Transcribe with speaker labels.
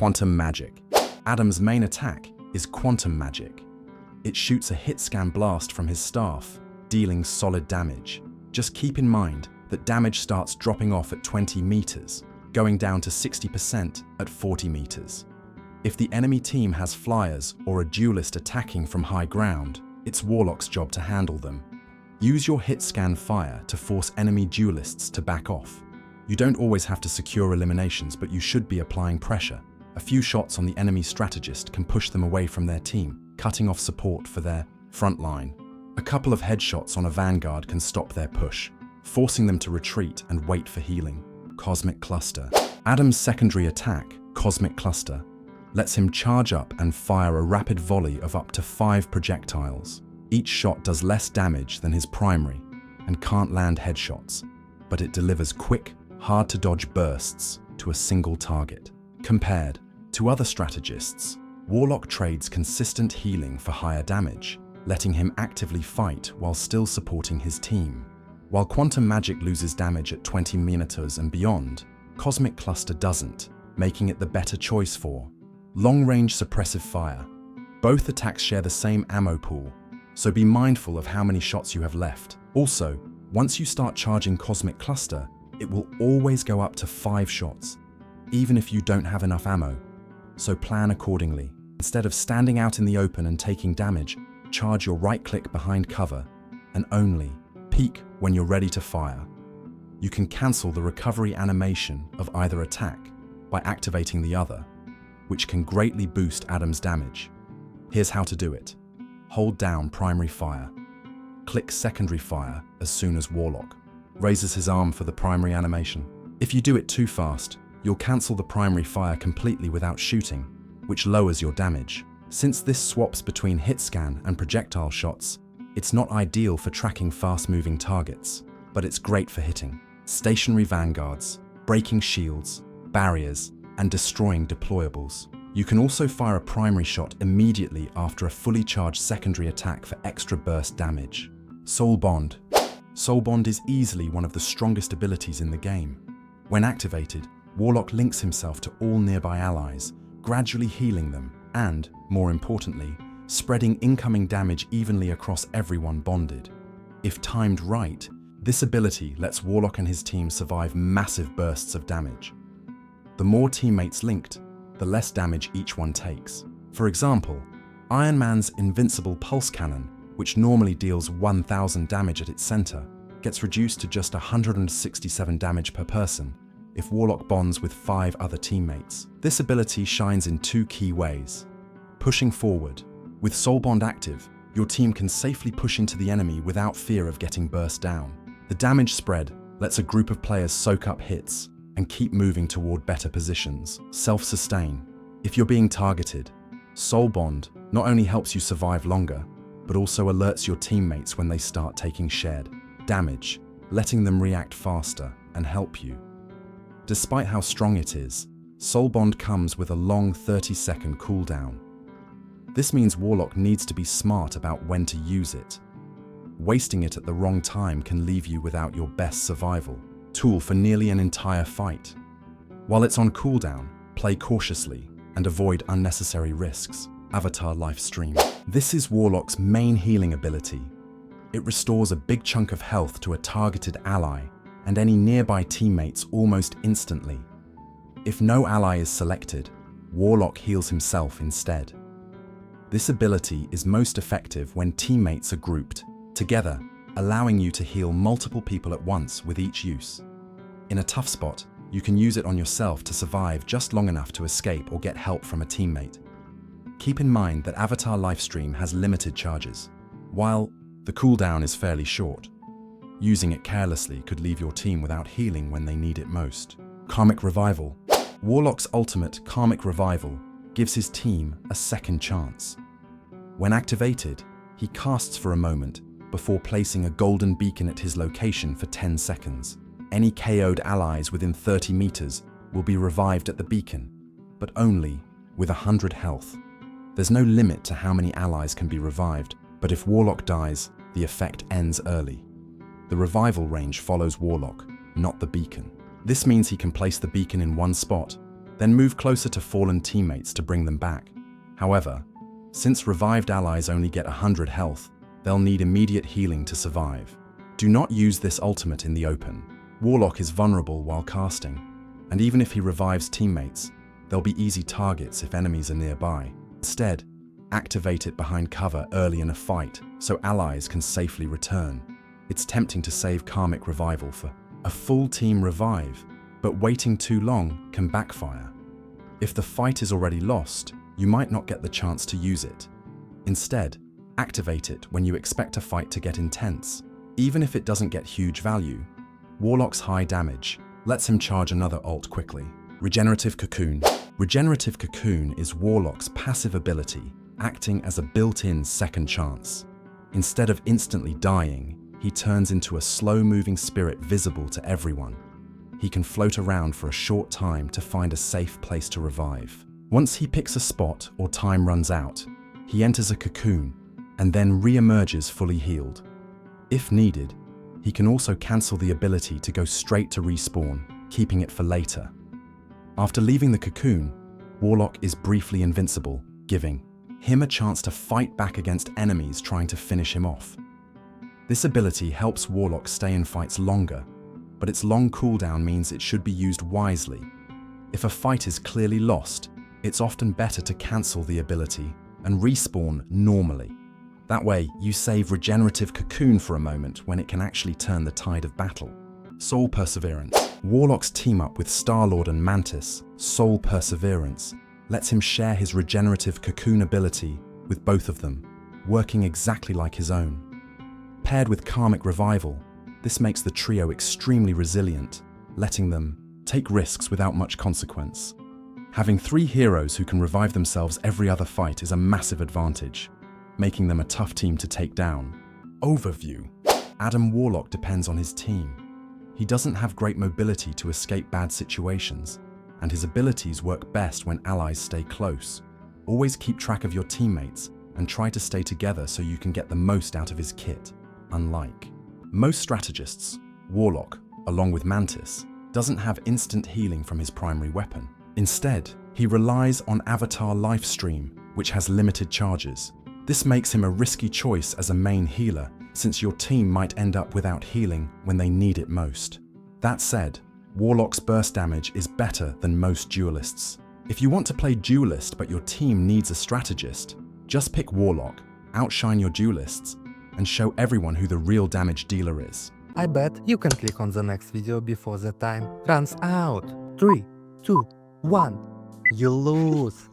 Speaker 1: Quantum Magic. Adam's main attack is Quantum Magic. It shoots a hit-scan blast from his staff, dealing solid damage. Just keep in mind that damage starts dropping off at 20 meters, going down to 60% at 40 meters. If the enemy team has flyers or a duelist attacking from high ground, it's Warlock's job to handle them. Use your hit-scan fire to force enemy duelists to back off. You don't always have to secure eliminations, but you should be applying pressure. A few shots on the enemy strategist can push them away from their team, cutting off support for their front line. A couple of headshots on a vanguard can stop their push, forcing them to retreat and wait for healing. Cosmic Cluster. Adam's secondary attack, Cosmic Cluster, lets him charge up and fire a rapid volley of up to 5 projectiles. Each shot does less damage than his primary and can't land headshots, but it delivers quick, hard-to-dodge bursts to a single target. Compared to other strategists, Warlock trades consistent healing for higher damage, letting him actively fight while still supporting his team. While Quantum Magic loses damage at 20 meters and beyond, Cosmic Cluster doesn't, making it the better choice for long-range suppressive fire. Both attacks share the same ammo pool, so be mindful of how many shots you have left. Also, once you start charging Cosmic Cluster, it will always go up to 5 shots, even if you don't have enough ammo, so plan accordingly. Instead of standing out in the open and taking damage, charge your right-click behind cover and only peek when you're ready to fire. You can cancel the recovery animation of either attack by activating the other, which can greatly boost Adam's damage. Here's how to do it. Hold down primary fire. Click secondary fire as soon as Warlock raises his arm for the primary animation. If you do it too fast, you'll cancel the primary fire completely without shooting, which lowers your damage. Since this swaps between hit scan and projectile shots, it's not ideal for tracking fast-moving targets, but it's great for hitting stationary vanguards, breaking shields, barriers, and destroying deployables. You can also fire a primary shot immediately after a fully charged secondary attack for extra burst damage. Soul Bond. Soul Bond is easily one of the strongest abilities in the game. When activated, Warlock links himself to all nearby allies, gradually healing them and, more importantly, spreading incoming damage evenly across everyone bonded. If timed right, this ability lets Warlock and his team survive massive bursts of damage. The more teammates linked, the less damage each one takes. For example, Iron Man's invincible pulse cannon, which normally deals 1000 damage at its center, gets reduced to just 167 damage per person if Warlock bonds with 5 other teammates. This ability shines in 2 key ways. Pushing forward. With Soul Bond active, your team can safely push into the enemy without fear of getting burst down. The damage spread lets a group of players soak up hits and keep moving toward better positions. Self-sustain. If you're being targeted, Soul Bond not only helps you survive longer, but also alerts your teammates when they start taking shared damage, letting them react faster and help you. Despite how strong it is, Soul Bond comes with a long 30-second cooldown. This means Warlock needs to be smart about when to use it. Wasting it at the wrong time can leave you without your best survival tool for nearly an entire fight. While it's on cooldown, play cautiously and avoid unnecessary risks. Avatar Life Stream. This is Warlock's main healing ability. It restores a big chunk of health to a targeted ally and any nearby teammates almost instantly. If no ally is selected, Warlock heals himself instead. This ability is most effective when teammates are grouped together, allowing you to heal multiple people at once with each use. In a tough spot, you can use it on yourself to survive just long enough to escape or get help from a teammate. Keep in mind that Avatar Lifestream has limited charges. While the cooldown is fairly short, using it carelessly could leave your team without healing when they need it most. Karmic Revival. Warlock's ultimate Karmic Revival gives his team a second chance. When activated, he casts for a moment before placing a golden beacon at his location for 10 seconds. Any KO'd allies within 30 meters will be revived at the beacon, but only with 100 health. There's no limit to how many allies can be revived, but if Warlock dies, the effect ends early. The revival range follows Warlock, not the beacon. This means he can place the beacon in one spot, then move closer to fallen teammates to bring them back. However, since revived allies only get 100 health, they'll need immediate healing to survive. Do not use this ultimate in the open. Warlock is vulnerable while casting, and even if he revives teammates, they'll be easy targets if enemies are nearby. Instead, activate it behind cover early in a fight so allies can safely return. It's tempting to save Karmic Revival for a full team revive, but waiting too long can backfire. If the fight is already lost, you might not get the chance to use it. Instead, activate it when you expect a fight to get intense. Even if it doesn't get huge value, Warlock's high damage lets him charge another ult quickly. Regenerative Cocoon. Regenerative Cocoon is Warlock's passive ability, acting as a built-in second chance. Instead of instantly dying, he turns into a slow-moving spirit visible to everyone. He can float around for a short time to find a safe place to revive. Once he picks a spot or time runs out, he enters a cocoon and then re-emerges fully healed. If needed, he can also cancel the ability to go straight to respawn, keeping it for later. After leaving the cocoon, Warlock is briefly invincible, giving him a chance to fight back against enemies trying to finish him off. This ability helps Warlock stay in fights longer, but its long cooldown means it should be used wisely. If a fight is clearly lost, it's often better to cancel the ability and respawn normally. That way, you save Regenerative Cocoon for a moment when it can actually turn the tide of battle. Soul Perseverance. Warlock's team up with Star-Lord and Mantis, Soul Perseverance, lets him share his Regenerative Cocoon ability with both of them, working exactly like his own. Paired with Karmic Revival, this makes the trio extremely resilient, letting them take risks without much consequence. Having 3 heroes who can revive themselves every other fight is a massive advantage, making them a tough team to take down. Overview. Adam Warlock depends on his team. He doesn't have great mobility to escape bad situations, and his abilities work best when allies stay close. Always keep track of your teammates and try to stay together so you can get the most out of his kit. Unlike most strategists, Warlock, along with Mantis, doesn't have instant healing from his primary weapon. Instead, he relies on Avatar Lifestream, which has limited charges. This makes him a risky choice as a main healer, since your team might end up without healing when they need it most. That said, Warlock's burst damage is better than most duelists. If you want to play duelist but your team needs a strategist, just pick Warlock, outshine your duelists, and show everyone who the real damage dealer is.
Speaker 2: I bet you can click on the next video before the time runs out. 3, 2, 1. You lose.